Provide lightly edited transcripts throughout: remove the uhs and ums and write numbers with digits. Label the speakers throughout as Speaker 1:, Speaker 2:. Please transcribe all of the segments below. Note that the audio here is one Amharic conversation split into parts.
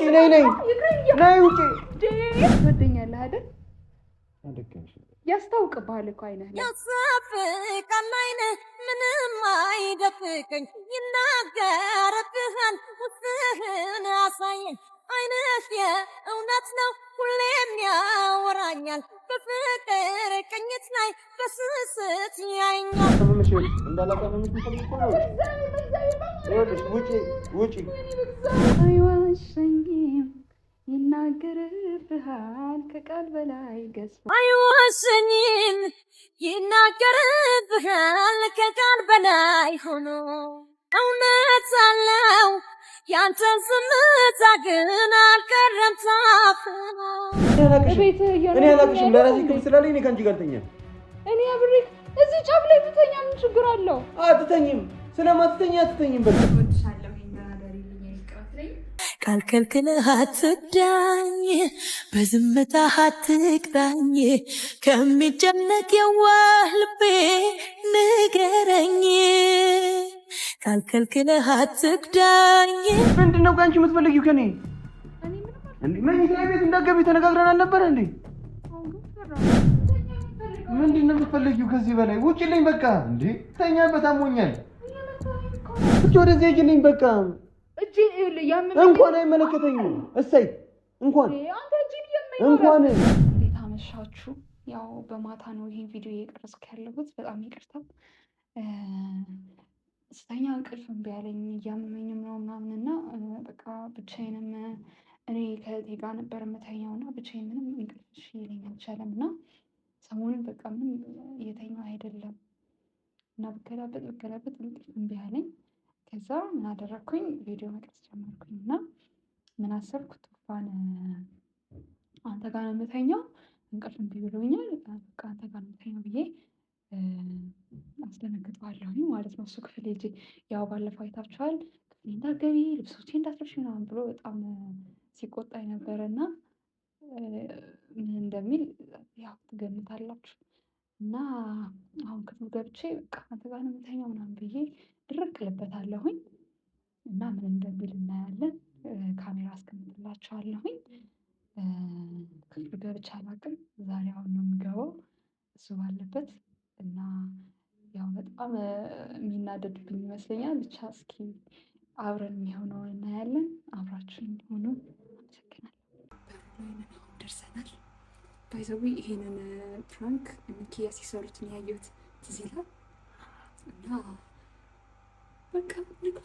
Speaker 1: ነይ ነይ ነይ ውጪ
Speaker 2: ትወደኛለህ አይደል? ያስታውቅብሃል እኮ አይነህ ላይ
Speaker 3: ያሳፍቃል አይንህ ምንም አይደብቀኝ ይናገርብሃል ውስጥህን አሳየኝ አይንህ የእውነት ነው ሁሌም ያወራኛል በፍቅር ቅኝት ላይ በስስት ያየኛል
Speaker 1: ውጪ
Speaker 2: አይዋሸኝም ይናገርብሃል ከቃል በላይ ገዝፎ
Speaker 3: አይዋሸኝም ይናገርብሃል ከቃል በላይ ሆኖ እውነት አለው ያንተን ዝምታ ግን አልቀረም ታፍኖ
Speaker 1: እኔ አላቅሽም ለራሴ ክብር ስላለኝ እኔ ከአንቺ ጋር ልተኛ
Speaker 2: እኔ አብሬክ እዚህ ጫፍ ላይ ብተኛ ምን ችግር አለው?
Speaker 1: አትተኝም ስለማትተኛ አትተኝም በቃ
Speaker 3: ካልከልክለህ አትዳኝ በዝምታ አትቅጣኝ ከሚጨነቅ የዋህ ልቤ ንገረኝ ካልከልክለህ አትክዳኝ
Speaker 1: ምንድነው ከአንቺ የምትፈልጊው ከኔ መኝታ ቤት እንዳትገቢ ተነጋግረን አልነበረ እንዴ ምንድነው የምትፈልጊው ከዚህ በላይ ውጪልኝ በቃ እንዴ ተኛበት አሞኛል እጅ ወደዚህ ሂጂልኝ በቃ እንኳን አይመለከተኝም እሰይ እንኳን
Speaker 2: እንዴት አመሻችሁ ያው በማታ ነው ይሄን ቪዲዮ እየቀረጽኩ ያለሁት በጣም ይቅርታ ስተኛ እንቅልፍ እምቢ አለኝ እያመመኝም ነው ምናምን እና በቃ ብቻዬንም እኔ ከእህቴ ጋር ነበር የምተኛው እና ብቻዬን ምንም እንቅልፍ ይለኝ አልቻለም እና ሰሞኑን በቃ ምንም እየተኛው አይደለም እና ብገላበጥ እንቅልፍ እምቢ አለኝ ከዛ ምን አደረኩኝ ቪዲዮ መቅረጽ ጀመርኩኝ እና ምን አሰብኩ ቱፋን አንተ ጋር ነው የምተኛው እንቅልፍ እምቢ ብሎኛል በቃ አንተ ጋር ነው የምተኛው ብዬ አስደነግጠዋለሁ ማለት ነው እሱ ክፍል ሄጄ ያው ባለፈው አይታችኋል ክፍሌ እንዳትገቢ ልብሶቼ እንዳትለብሺ ምናምን ብሎ በጣም ሲቆጣኝ ነበረ እና ምን እንደሚል ያው ትገምታላችሁ እና አሁን ክፍሉ ገብቼ በቃ አንተ ጋር ነው የምተኛው ምናምን ብዬ ድርቅ ልበታለሁኝ እና ምን እንደሚል እናያለን ካሜራ አስቀምጥላችኋለሁኝ ክፍሉ ገብቼ አላውቅም ዛሬ አሁን ነው የምገባው እሱ ባለበት እና ያው በጣም የሚናደድብኝ ይመስለኛል ብቻ እስኪ አብረን የሚሆነውን እናያለን አብራችሁን ሆኑ አመሰግናለሁ ደርሰናል ባይ ዘ ዌይ ይሄንን ፕራንክ ሚኪያ ሲሰሩት ነው ያየሁት ትዝ ይላል እና በቃ ንግባ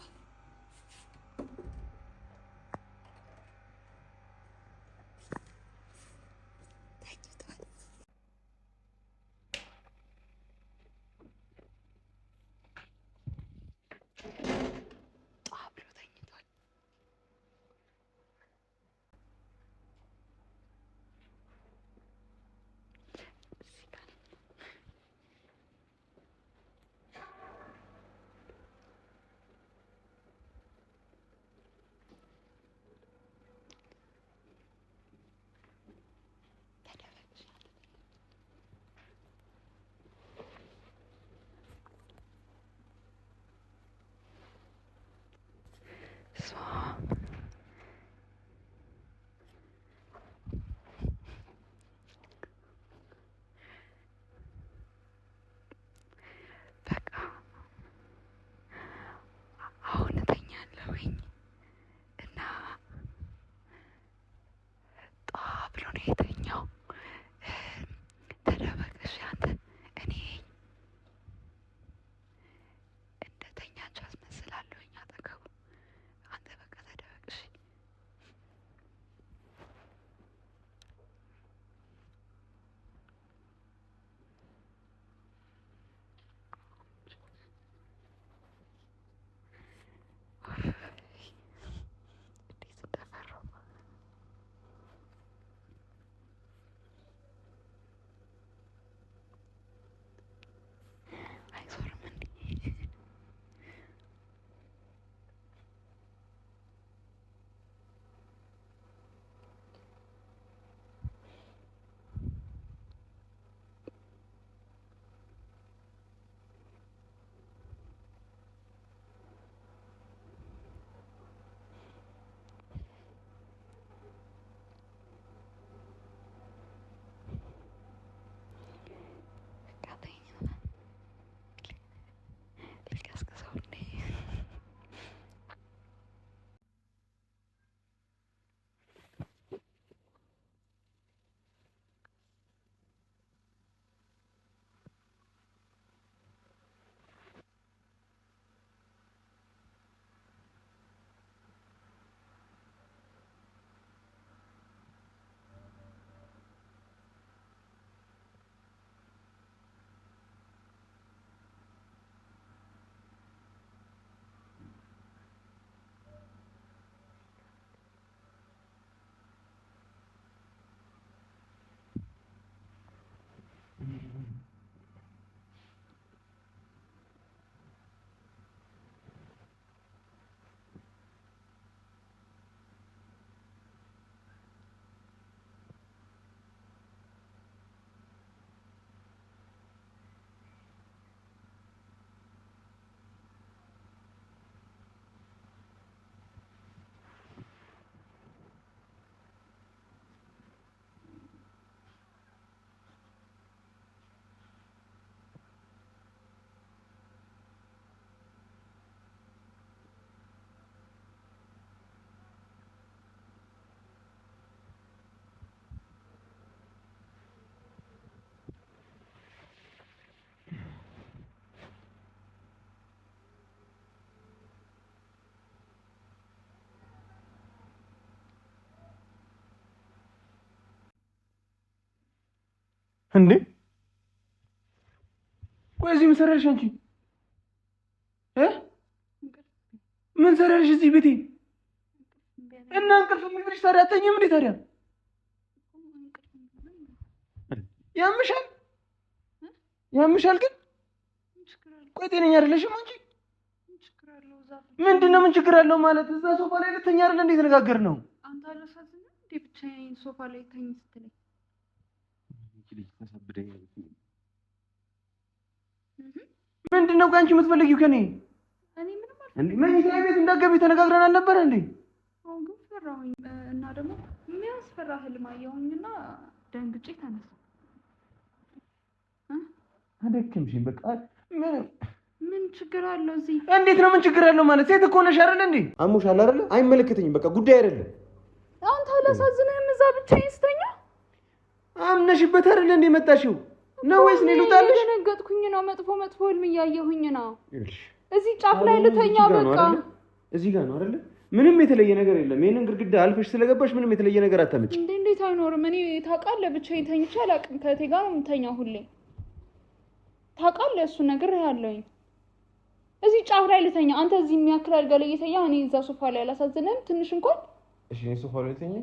Speaker 1: እንዴ ቆይ እዚህ ምን ሰራሽ አንቺ ምን ሰራሽ እዚህ ቤቴ እና እንቅልፍ የሚብልሽ ታዲያ አተኝም እንዴ ታዲያ ያምሻል ግን ቆይ ጤነኛ አይደለሽም አንቺ ምንድነው ምን ችግር አለው ማለት እዛ ሶፋ ላይ ልተኛ አይደል እንዴ ተነጋገር ነው
Speaker 2: አንተ አለሳዝን እንዴ ብቻዬን ሶፋ ላይ ተኝ ስትለኝ
Speaker 1: ምንድነው አንቺ የምትፈልጊው ከኔ
Speaker 2: እኔ ምንም
Speaker 1: እንዴ መኝታ ቤት እንዳትገቢ ተነጋግረን አልነበረ እንዴ
Speaker 2: አሁን ግን ፈራሁኝ እና ደግሞ የሚያስፈራ ህልም አየሁኝና ደንግጬ ተነሳሁ
Speaker 1: አደከምሽኝ በቃ
Speaker 2: ምን ችግር አለው እዚህ
Speaker 1: እንዴት ነው ምን ችግር አለው ማለት ሴት እኮ ነሽ አይደል እንዴ አሞሻል አይደል አይመለከተኝም በቃ ጉዳይ አይደለም
Speaker 2: አንተ አላሳዝንህም እዛ ብቻዬን ስተኛ
Speaker 1: አምነሽበት አይደል እንዴ መጣሽው ነው ወይስ እኔ ልውጣልሽ
Speaker 2: ደነገጥኩኝ ነው መጥፎ ህልም እያየሁኝ ነው እዚህ ጫፍ ላይ ልተኛ በቃ
Speaker 1: እዚህ ጋር ነው አይደል ምንም የተለየ ነገር የለም ይሄንን ግድግዳ አልፈሽ ስለገባሽ ምንም የተለየ ነገር አታመጭ
Speaker 2: እንዴት አይኖርም እኔ ታውቃለህ ብቻዬን ተኝቼ አላውቅም ከእቴ ጋር ነው የምተኛው ሁሌ ታውቃለህ እሱ ነገር ያለውኝ እዚህ ጫፍ ላይ ልተኛ አንተ እዚህ የሚያክል አልጋ ላይ እየተኛ እኔ እዛ ሶፋ ላይ አላሳዝንም ትንሽ እንኳን
Speaker 1: እሺ እኔ ሶፋ ላይ ልተኛ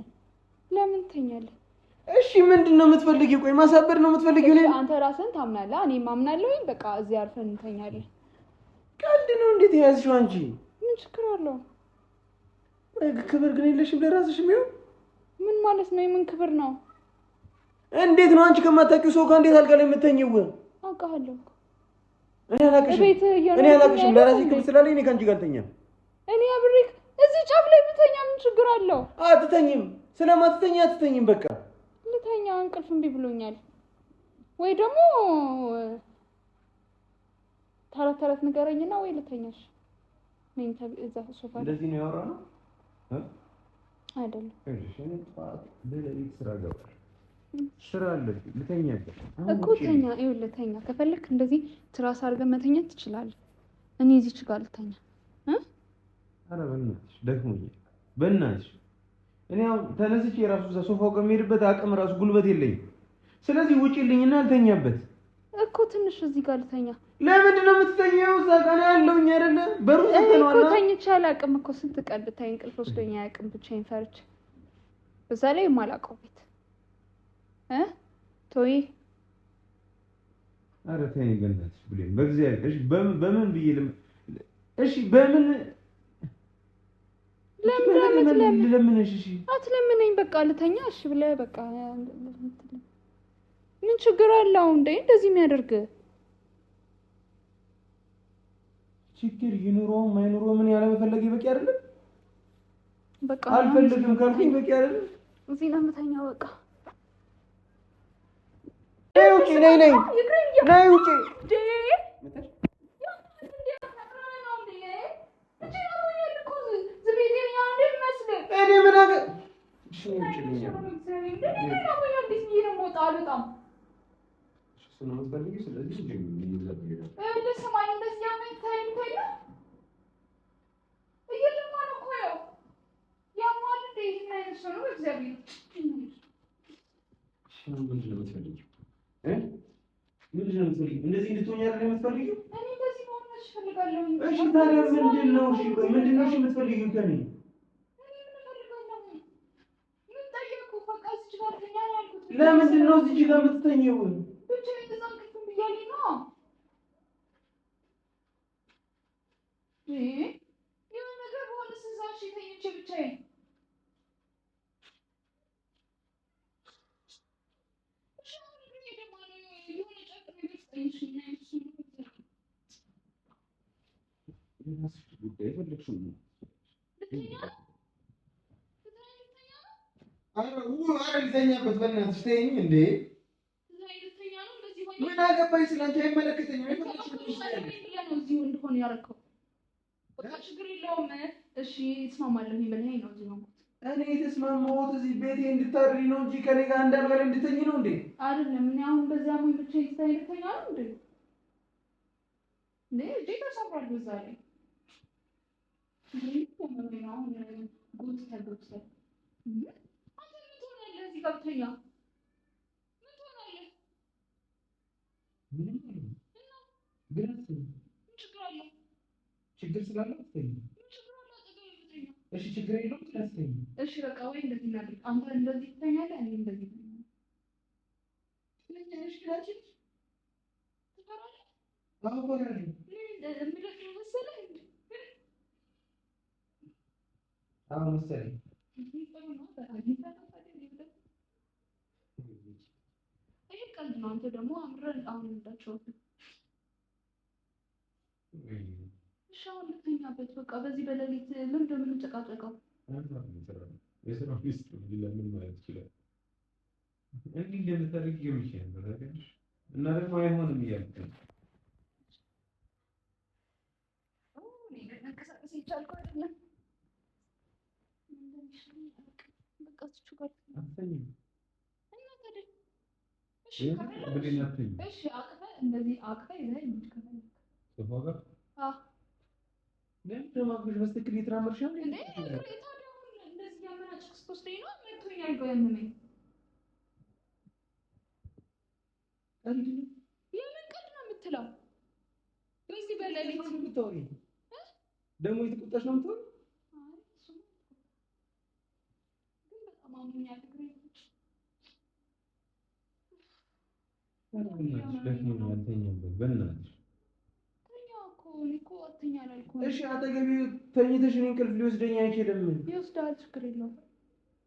Speaker 2: ለምን ትተኛለህ
Speaker 1: እሺ ምንድነው የምትፈልጊው ቆይ ማሳበር ነው የምትፈልጊው እኔ
Speaker 2: አንተ ራስህን ታምናለህ እኔም አምናለሁኝ በቃ እዚህ አርፈን እንተኛለን
Speaker 1: ቀልድ ነው እንዴት ያዝሽው አንቺ
Speaker 2: ምን ችግር አለው
Speaker 1: ክብር ግን የለሽም ለራስሽ የሚሆን
Speaker 2: ምን ማለት ነው የምን ክብር ነው
Speaker 1: እንዴት ነው አንቺ ከማታውቂው ሰው ጋር እንዴት አልጋ ላይ የምትተኚው
Speaker 2: አውቃለሁ
Speaker 1: እኔ አላውቅሽም ለራሴ ክብር ስላለኝ እኔ ከአንቺ ጋር አልተኛም
Speaker 2: እኔ አብሬክ እዚህ ጫፍ ላይ ብተኛ ምን ችግር አለው
Speaker 1: አትተኝም ስለማትተኛ አትተኝም በቃ
Speaker 2: ልተኛ እንቅልፍ እምቢ ብሎኛል ወይ ደግሞ ተረት ንገረኝና ወይ ልተኛሽ መኝታ እዛ ሶፋ
Speaker 1: እንደዚህ ነው ያወራነው
Speaker 2: አይደለም
Speaker 1: እሺ እኔ በሌሊት ስራ ገባሁ ስራ አለብኝ ልተኛበት
Speaker 2: እኮ ተኛ ይኸውልህ ልተኛ ከፈለክ እንደዚህ ትራስ አድርገህ መተኛት ትችላለህ እኔ እዚች ጋር ልተኛ
Speaker 1: ኧረ በእናትሽ ደክሞኛል በእናትሽ እኔ አሁን ተነስቼ የራሱ እዛ ሶፋው ጋር የምሄድበት አቅም ራሱ ጉልበት የለኝም ስለዚህ ውጪልኝና ልተኛበት
Speaker 2: እኮ ትንሽ እዚህ ጋር ልተኛ
Speaker 1: ለምንድን ነው የምትተኛው እዛ ጋር ነው ያለውኝ አይደለ በሩ ተተነዋና
Speaker 2: እኮ ተኝቼ አላውቅም እኮ ስንት ቀን ብታይ እንቅልፍ ወስዶኝ አያውቅም ብቻዬን ፈርቼ በዛ ላይ የማላውቀው ቤት ቶይ
Speaker 1: ኧረ ተይኝ በእናትሽ ብሌን በእግዚአብሔር እሺ በምን ብዬ እሺ በምን ለምን እሺ
Speaker 2: አትለምነኝ በቃ ልተኛ እሺ ብለህ በቃ ምን ችግር አለው እንዴ እንደዚህ የሚያደርግ
Speaker 1: ችግር ይኑረው ማይኑረው ምን ያለ መፈለግ በቂ አይደለም
Speaker 2: በቃ
Speaker 1: አልፈልግም ካልኩኝ በቂ አይደለም
Speaker 2: እዚህ ነው የምተኛው በቃ
Speaker 1: ውጪ ነይ ውጪ እኔ ምን አገ እሺ ውጪልኝ ስለዚህ ምንድን ነው የምትፈልጊው? እንደዚህ እንድትሆኝ አይደል የምትፈልጊው?
Speaker 2: እኔ እንደዚህ መሆን እፈልጋለሁ።
Speaker 1: እሺ ታዲያ ምንድን ነው እሺ የምትፈልጊው ከእኔ? ለምንድን ነው እዚህ ጋር የምትተኘው?
Speaker 2: ብቻዬን እዛ እንቅልፍ ብያለኝ ነው። የሆነ ነገር በሆነስ እዛ እሺ ተኝቼ ብቻዬን
Speaker 1: ልተኛበት በእናትሽ ተይኝ እንዴ ምን አገባኝ ስለአንቺ አይመለከተኝም
Speaker 2: እዚሁ እንደሆነ ያደረከው ችግር የለውም እሺ እስማማለሁ ይበልኝ ነው እዚህ ነው
Speaker 1: እኔ የተስማማሁት እዚህ ቤቴ እንድታድሪ ነው እንጂ ከኔ ጋር እንዳልበለ እንድተኝ ነው እንዴ
Speaker 2: አይደለም እኔ አሁን በዚያ ሙይ ብቻ ይስተይልተኛ ነው እንዴ እጄ ተሰብሯል በዛ ላይ ጉድ ተገብቷል አንተ ምን ትሆናለህ እዚህ ገብተኛ ምን ትሆናለህ
Speaker 1: ምንም አይደለም። ግን ችግር ስላለ አትተኝ። እሺ ችግር የለውም ትነስተኝ።
Speaker 2: እሺ በቃ ወይ እንደዚህ እናድርግ። አንተ እንደዚህ ትተኛለህ፣ እኔ እንደዚህ ትተኛለህ። ስለዚህ ሽላችን ትፈራለህ?
Speaker 1: አዎ እፈራለሁ።
Speaker 2: እምልህ መሰለህ እንዴ?
Speaker 1: አዎ መሰለኝ።
Speaker 2: ይሄ ቀልድ ነው። አንተ ደግሞ አምረን አሁን እንዳቸው እሺ አሁን ልተኛበት በቃ። በዚህ በሌሊት ምን እንደምንጨቃጨቀው
Speaker 1: የስራ ሚስት ለምን ማለት ይችላል። እንዲህ እንደምታደርግ ይችላል በታውቂያለሽ። እና ደግሞ አይሆንም እያልኩ ነው።
Speaker 2: መንቀሳቀስ ይቻልኩ አይደለም። በቃ እሱ ጋር
Speaker 1: አትተኝም።
Speaker 2: እና ታዲያ እሺ አቅፈህ እንደዚህ አቅፈህ ይዘህ እንድትከፈል
Speaker 1: ሶፋ ጋር ለምን ደማግሽ በስተክል እየተራመድሽ ነው እንዴ? ታዲያ አሁን እንደዚህ ያመናጭ ስትወስደኝ ነው መቶኛል። ያመመኝ ቀልድ ነው። የምን ቀልድ ነው የምትለው? በዚህ በሌሊት ነው የምታወሪኝ? ደግሞ የተቆጣሽ ነው የምትሆን? አይ እሱማ ግን በጣም አሞኛል። በእናትሽ እሺ አጠገቤ ተኝተሽ እኔን እንቅልፍ ሊወስደኝ አይችልም። ይወስዳል፣ ችግር የለውም።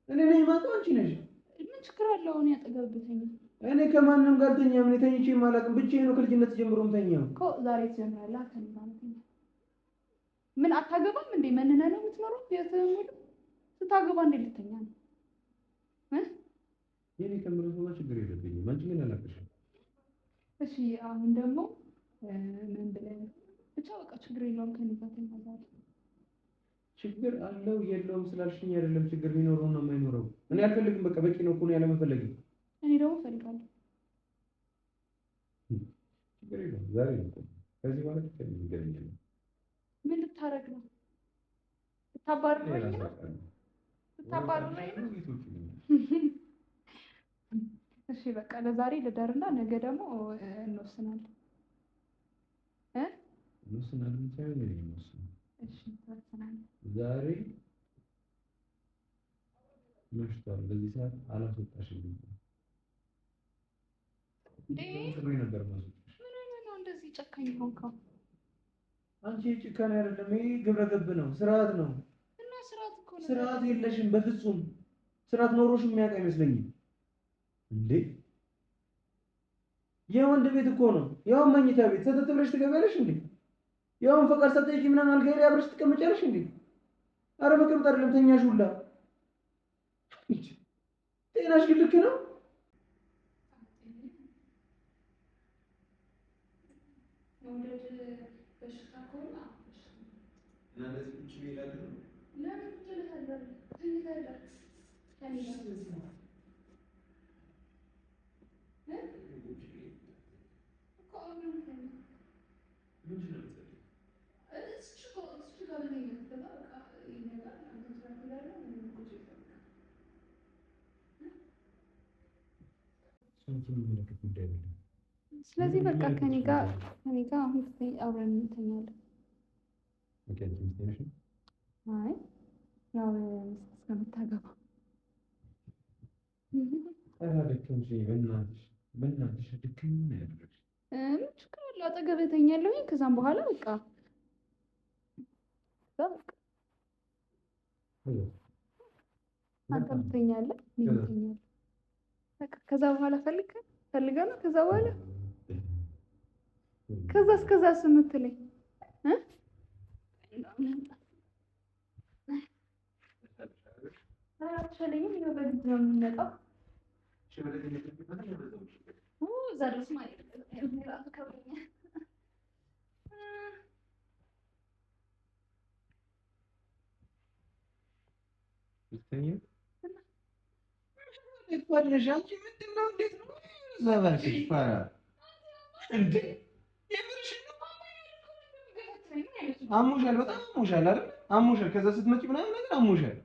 Speaker 1: እኔ ነኝ የማውቀው፣ አንቺ ነሽ። ምን ችግር አለው? እኔ አጠገብ ብተኛ። እኔ ከማንም ጋር አልተኛም። እኔ ተኝቼ የማላውቅም፣ ብቻዬን ነው ከልጅነት ጀምሮ የምተኛው እኮ። ዛሬ ትጀምራለህ ከእኔ ጋር መተኛት። ምን አታገባም እንዴ? መንነህ ነው የምትኖረው ቤትህን ሙሉ? ስታገባ እንዴ ልተኛ ነው? የኔ ከምረው ሰው ችግር የለብኝም። አንቺ ምን አላውቅሽም። እሺ አሁን ደግሞ ምን ብለህ ብቻ በቃ ችግር የለውም ከእኔ ጋር ተኛዛል። ችግር አለው የለውም ስላልሽኝ አይደለም። ችግር ቢኖረው ነው የማይኖረው። እኔ አልፈልግም። በቃ በቂ ነው እኮ ነው ያለመፈለግ። እኔ ደግሞ እፈልጋለሁ። ችግር የለውም። ዛሬ ነው ከዚህ በኋላ ይገናኛል። ምን ልታረግ ነው? ልታባርረኝ ነው? ልታባርረኝ ነው? እሺ በቃ ለዛሬ ልደርና ነገ ደግሞ እንወስናለን። እንወስናለን ሳይሆን እኔ እንወስናለን። እሺ እንወስናለን። ዛሬ መሽቷል። በዚህ ሰዓት አላስወጣሽልኝ እንዴ? ነበር ማስወጣሽ። ምን ነው እንደዚህ ጨካኝ ሆንከው? አንቺ ጭካኔ አይደለም፣ ይሄ ግብረ ገብ ነው፣ ስርዓት ነው። እና ስርዓት እኮ ነው። ስርዓት የለሽም በፍጹም። ስርዓት ኖሮሽ የሚያውቅ አይመስለኝም እንዴ? የወንድ ቤት እኮ ነው፣ ያው መኝታ ቤት ሰተት ብለሽ ትገቢያለሽ እንዴ? ያው ፈቃድ ሰጠሽ ምናምን አልጋ ላይ አብረሽ ትቀመጫለሽ እንዴ? አረ መቀመጥ አይደለም ተኛሽ ሁላ። ጤናሽ ግን ልክ ነው? ስለዚህ በቃ ከኔ ጋር አሁን አብረን እንተኛለን። አይ ያው እስከምታገባ በእናትሽ ድክም ያደረግሽ ምን ችግር አለው? አጠገብህ እተኛለሁኝ። ከዛም በኋላ በቃ አንተም ትተኛለህ፣ እኔም እተኛለሁ። በቃ ከዛ በኋላ ፈልገህ ነው። ከዛ በኋላ እስከዛ ስምትለኝ አትሸለኝም። ይኸው በግድ ነው የምንመጣው። እዛ ድረስ ማለት ነው ከብዶኛል። አሞሻል፣ በጣም አሞሻል አይደል? አሞሻል። ከዛ ስትመጪ ምናምን ነገር አሞሻል።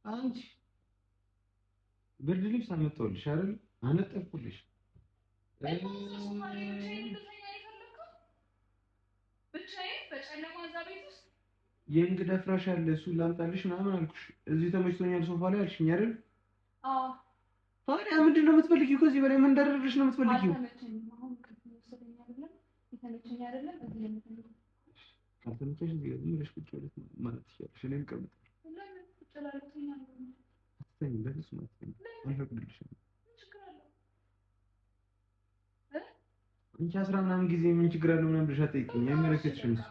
Speaker 1: አንቺ ብርድ ልብስ አመጣሁልሽ አይደል? አነጠፍኩልሽ። የእንግዳ ፍራሽ አለ እሱን ላምጣልሽ ምናምን አልኩሽ። እዚህ ተመችቶኛል ሶፋ ላይ አልሽኝ አይደል? አዎ። ታዲያ ምንድን ነው የምትፈልጊው? ከዚህ በላይ ምን እንዳደረግሽ ነው የምትፈልጊው? ካልተመቸሽ እዚህ ጋር ዝም ብለሽ ቁጭ ብለሽ ማለት ትችያለሽ። እኔ ልቀመጥ አንቺ 10 ምናምን ጊዜ ምን ችግር አለው ምናምን ብለሽ አትጠይቂኝ። አይመለከትሽም እሱ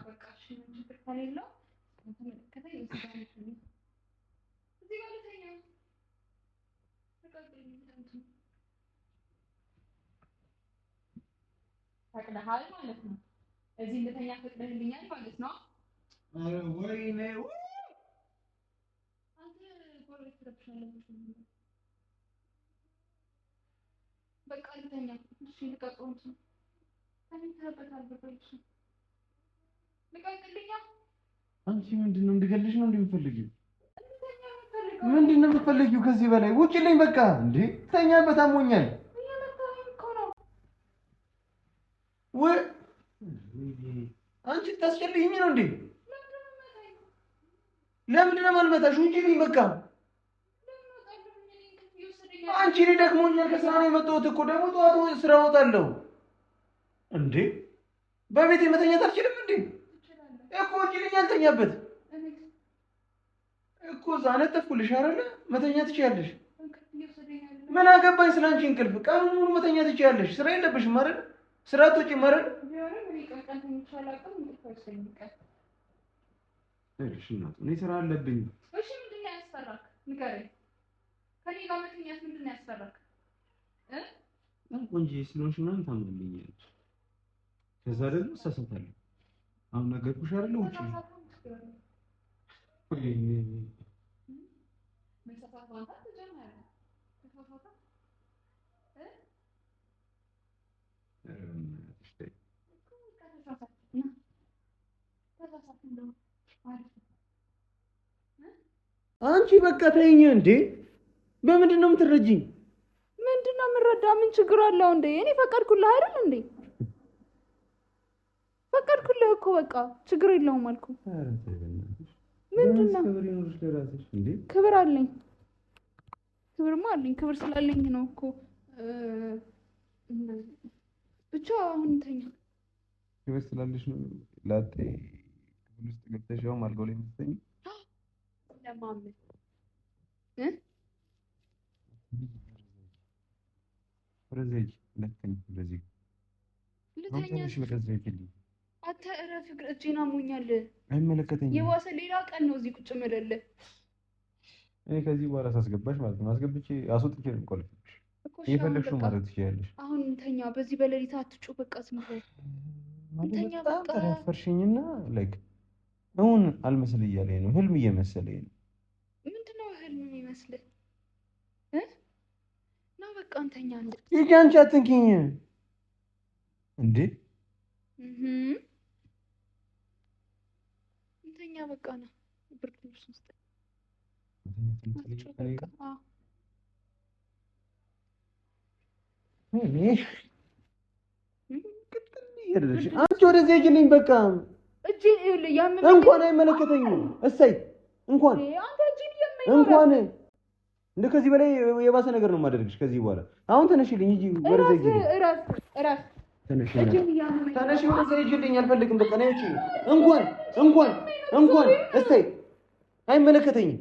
Speaker 1: ፈቅደሃል ማለት ነው። እዚህ እንደተኛ ፈቅደህልኛል ማለት ነው። አረ ወይኔ አንተ ጎረቤት ትረብሻለህ። በቃ ልተኛ። እሺ ልቀቀው እንጂ ተኝተህበታል። በቃ ልቀቅልኛ። አንቺ ምንድነው እንድገልሽ ነው እንደምትፈልጊው? ምንድነው የምትፈልጊው? ከዚህ በላይ ውጪልኝ በቃ። እንዴ ተኛበት፣ አሞኛል። ወይ አንቺ ታስጨልይኝ ነው እንዴ? ለምንድን ነው የማልመታሽ? ውጪልኝ በቃ። አንቺ እኔ ደክሞኛል፣ ከስራ ነው የመጣሁት እኮ። ደግሞ ጠዋት ስራ እወጣለሁ። እንዴ በቤቴ መተኛት አልችልም እንዴ? እኮ ውጪልኝ፣ አልተኛበት እኮ እዛ አነጠፍኩልሽ አይደለ? መተኛት ትችያለሽ። ምን አገባኝ ስላንቺ እንቅልፍ? ቀኑን ሙሉ መተኛት ትችያለሽ። ስራ የለብሽም አይደል? ስራ አትወጪም አይደል? እኔ ስራ አለብኝ። እሺ ምንድን ነው ያስፈራክ? ንገረኝ። ከኔ ጋር መተኛት ምንድን ነው ያስፈራክ? ቆንጆ ስለሆንሽ ምናምን ታምነኛለች። ከዛ ደግሞ እሳሳታለሁ። አሁን ነገርኩሽ አይደል? ውጪ አንቺ በቃ ተይኝ እንዴ! በምንድን ነው የምትረጂኝ?
Speaker 2: ምንድን ነው የምረዳ? ምን ችግር አለው እንዴ? እኔ ፈቀድኩልህ አይደል እንዴ? ፈቀድኩልህ እኮ በቃ ችግር የለውም አልኩ። ምንድን ነው ክብር አለኝ። ክብርማ አለኝ። ክብር ስላለኝ ነው እኮ። ብቻ አሁን እንተኛ።
Speaker 1: ክብር ስላለሽ ነው ላጤ ክፍል ውስጥ ገብተሽ ያው አልጋው ላይ የምትተኝ
Speaker 2: ለማመን
Speaker 1: ወደዚህ ለከኝ ወደዚህ ልተኛ።
Speaker 2: አተ እረፍ፣ እጄን አሞኛል።
Speaker 1: አይመለከተኝም።
Speaker 2: የዋሰ ሌላ ቀን ነው እዚህ ቁጭ ምልልህ።
Speaker 1: እኔ ከዚህ በኋላ ሳስገባሽ ማለት ነው አስገብቼ አስወጥቼ ነው የምቆልፍሽ። የፈለግሽው ማለት ትችያለሽ።
Speaker 2: አሁን እንተኛ። በዚህ በሌሊት አትጩ። በቃ ዝም በል እንተኛ። በቃ
Speaker 1: ተፈርሽኝና ላይክ አሁን አልመስል እያለኝ ነው። ህልም እየመሰለኝ ነው።
Speaker 2: ምንድነው ህልም የሚመስልህ? ነው በቃ እንተኛ።
Speaker 1: ይሄ አንቺ አትንኪኝ እንዴ!
Speaker 2: እንተኛ በቃ ነው። ብርድ ልብስ ውስጥ
Speaker 1: አንቺ ወደዚህ ሂጂልኝ በቃ። እንኳን አይመለከተኝም። እሰይ እንኳን እንደ ከዚህ በላይ የባሰ ነገር ነው የማደርግሽ ከዚህ በኋላ። አሁን ተነሽልኝ ሂጂ ወደዚህ ሂጂ። ተነሽ ወደዚህ ሂጂልኝ። አልፈልግም በቃ ነይ። እንኳን እሰይ አይመለከተኝም።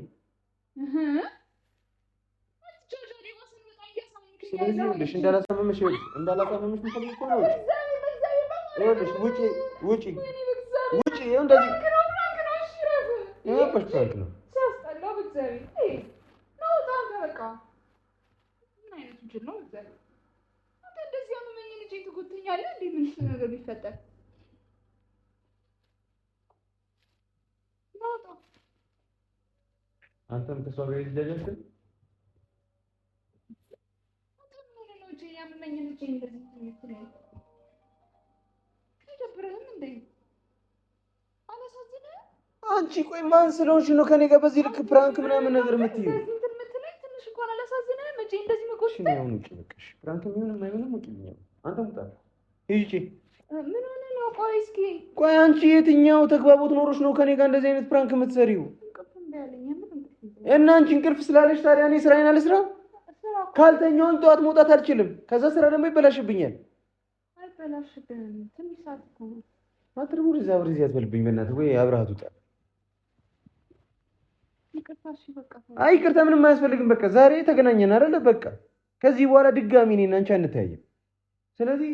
Speaker 1: ስለዚህ እንዳላሳመመሽ ምፈልግ እኮ ነው። ይኸውልሽ ውጪ እንደዚህ ይኸውልሽ ታውቂ ነው ሲያስጠላው በእግዚአብሔር ነው። በቃ ምን አይነት እንትን ነው እግዚአብሔር። አንተ እንደዚህ ያመመኝ ልጅ ትጎተኛለህ እንዴ? ምን ነገር ቢፈጠር ነው? አንተም ከሷ ጋር ይደረጋል።
Speaker 2: አንተ ምን ነው ልጅ ያመመኝ ልጅ እንደዚህ ነው? አይደብርህም እንዴ?
Speaker 1: አንቺ ቆይ ማን ስለሆንሽ ነው ከኔ ጋር በዚህ ልክ ፕራንክ ምናምን ነገር የምትይው?
Speaker 2: ትንሽ እንኳን አላሳዝንህም? መቼ እንደዚህ መቆጣት?
Speaker 1: እሺ ነው ውጪ በቃ። እሺ ፕራንክ የሚሆንም አይሆንም ውጪ ነው። አንተ ሙጣ ሂጂ።
Speaker 2: ምን ሆነ ነው? ቆይ እስኪ
Speaker 1: ቆይ አንቺ የትኛው ተግባቦት ኖሮሽ ነው ከኔ ጋር እንደዚህ አይነት ፕራንክ የምትሰሪው? እና አንቺ እንቅልፍ ስላለሽ ታዲያ እኔ ስራዬን አልስራ? ካልተኛውን ጠዋት መውጣት አልችልም። ከዛ ስራ ደግሞ ይበላሽብኛል።
Speaker 2: አይበላሽብህም። ትንሽ ሰዓት እኮ ነው።
Speaker 1: አትርቡ ወደዛ ያትበልብኝ በእናትህ። ወይ አብረሃት ውጣ።
Speaker 2: ይቅርታ። እሺ በቃ
Speaker 1: አይ ይቅርታ ምንም አያስፈልግም። በቃ ዛሬ ተገናኘን አይደለ? በቃ ከዚህ በኋላ ድጋሚ እኔና አንቺ አንተያይም። ስለዚህ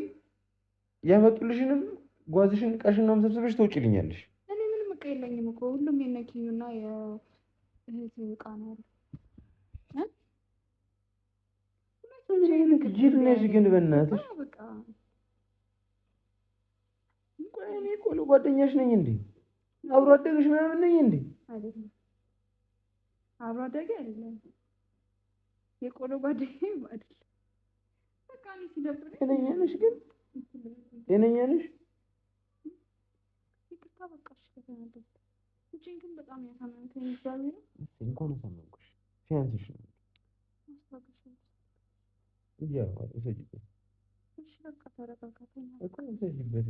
Speaker 1: ያመጡልሽንም ጓዝሽን ቃሽና መሰብሰብሽ ትወጪልኛለሽ።
Speaker 2: እኔ ምንም እቃ የለኝም እኮ ሁሉም የነኪዩና የእህት እቃ ነው አይደል?
Speaker 1: ጅል ነሽ ግን በእናትሽ።
Speaker 2: በቃ
Speaker 1: ቆይ እኔ እኮ ጓደኛሽ ነኝ እንዴ? አብሮ አደግሽ ምናምን ነኝ እንዴ?
Speaker 2: አይደለም አብሮ አደጌ አይደለም። የቆሎ ጓደኛዬ አይደለም። በቃ እኔ ሲደብረኝ
Speaker 1: ጤነኛ ነሽ ግን? ጤነኛ ነሽ?
Speaker 2: ይቅርታ በቃ እሺ። ከተናደድኩ እጄን ግን በጣም ያሳመምከኝ እግዚአብሔር ነው።
Speaker 1: እንኳን አሳመምኩሽ። ሲያንስሽ ነው። ያው እሰጂበት።
Speaker 2: እሺ በቃ ተረጋጋ።
Speaker 1: እኮ እሰጂበት።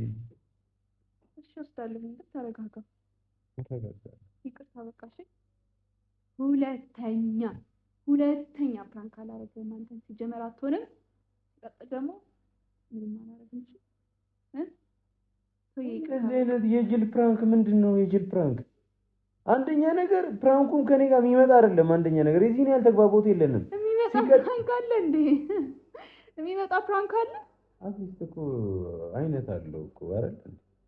Speaker 2: እሺ ወስዳለሁ። ግን ተረጋጋ።
Speaker 1: ተረጋጋ።
Speaker 2: ይቅርታ በቃ እሺ። ሁለተኛ ፕራንክ አላደርግም። አንተን ሲጀመር አትሆንም። ሲቀጥል ደግሞ ምንም አላደርግም።
Speaker 1: ከዚህ አይነት የጅል ፕራንክ ምንድን ነው? የጅል ፕራንክ አንደኛ ነገር ፕራንኩም ከኔ ጋር የሚመጣ አይደለም። አንደኛ ነገር የዚህን ያህል ተግባቦት የለንም።
Speaker 2: የሚመጣ ፕራንክ አለ እንዴ? የሚመጣ ፕራንክ አለ።
Speaker 1: አትሊስት እኮ አይነት አለው እኮ አይደል?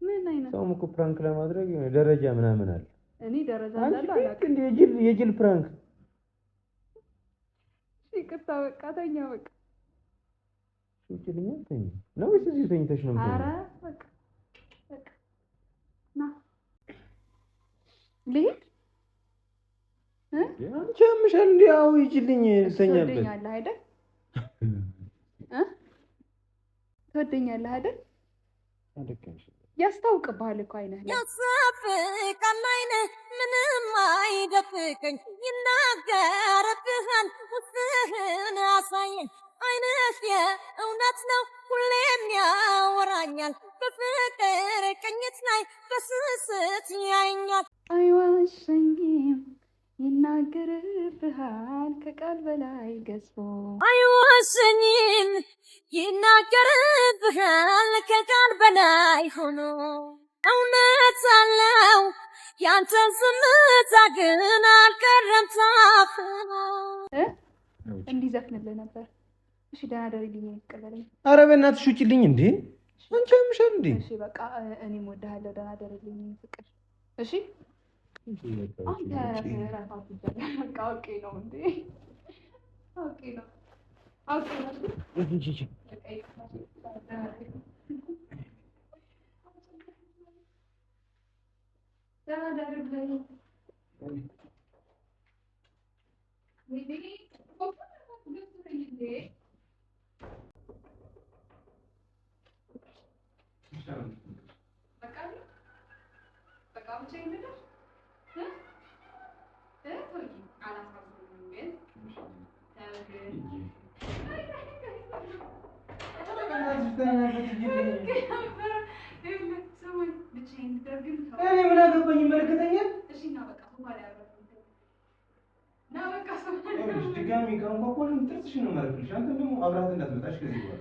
Speaker 2: ምን አይነት?
Speaker 1: ሰውም እኮ ፕራንክ ለማድረግ ደረጃ ምናምን አለ።
Speaker 2: እኔ ደረጃ እንዳለው አላውቅም።
Speaker 1: የጅል ፕራንክ።
Speaker 2: ይቅርታ በቃ ተኛ። በቃ
Speaker 1: ሹጭልኛ ተኛ ነው ወይስ እዚሁ ተኝተሽ ነው?
Speaker 2: ኧረ በቃ ና ልሂድ።
Speaker 1: አንቺ አምሻል እንዴ? አዎ ይጅልኝ ልተኛበት።
Speaker 2: ትወደኛለህ አይደል? ትወደኛለህ አይደል?
Speaker 1: አደከምሽ።
Speaker 2: ያስታውቅብሃል እኮ አይነህ ላይ
Speaker 3: ያሳፍቃል። አይነህ ምንም አይደብቀኝ፣ ይናገርብሃል፣ ውስጥህን አሳየኝ። አይነህ የእውነት ነው ሁሌም ያወራኛል፣ በፍቅር ቅኝት ላይ በስስት ያየኛል።
Speaker 2: አይዋሸኝም፣ ይናገርብሃል ከቃል በላይ ገዝፎ።
Speaker 3: አይዋሸኝም፣ ይናገርብሃል ከቃል በላይ ሆኖ። እውነት አለው ያንተን ዝምታ ግን አልቀረም ታፍኖ።
Speaker 2: እንዲዘፍንልህ ነበር። እሺ ደህና ደርልኝ። ይቀበለኝ።
Speaker 1: ኧረ በእናትሽ ውጪልኝ እንዴ! አንቺ አምሻል እንዴ?
Speaker 2: እሺ በቃ እኔም እወድሃለሁ። ደህና ደርልኝ ፍቅር። እሺ አንተ ራሳት ይጀምር። በቃ አውቄ ነው እንዴ? አውቄ ነው።
Speaker 1: እሺ
Speaker 2: ደህና ደርልኝ።
Speaker 1: እኔ ምን አገባኝ? ይመለከተኛል። ድጋሚ ከንኳኳሽ ጥርስሽን ነው የማደርግልሽ። አንተ ደግሞ አብረሃት እንዳትመጣሽ ከዚህ በኋላ